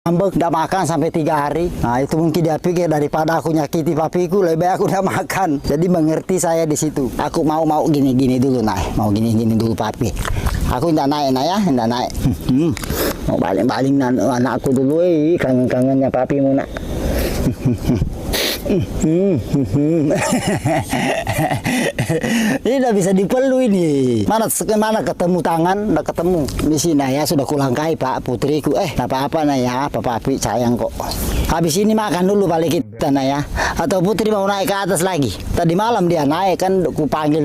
ngambek, tidak makan sampai 3 hari. Nah itu mungkin dia pikir daripada aku nyakiti papiku, lebih baik aku udah makan. Jadi mengerti saya di situ. Aku mau gini-gini dulu, naik. Mau gini-gini dulu papi. Aku tidak naik, ya, tidak naik. Mau baling-baling anakku dulu, kangen-kangennya papimu nak. Ini udah bisa dipelu ini. Mana ketemu tangan, udah ketemu. Di sini ya sudah kulangkai Pak putriku. Apa-apa nah ya, papi sayang kok. Habis ini makan dulu balik kita nah ya. Atau putri mau naik ke atas lagi. Tadi malam dia naik kan, ku panggil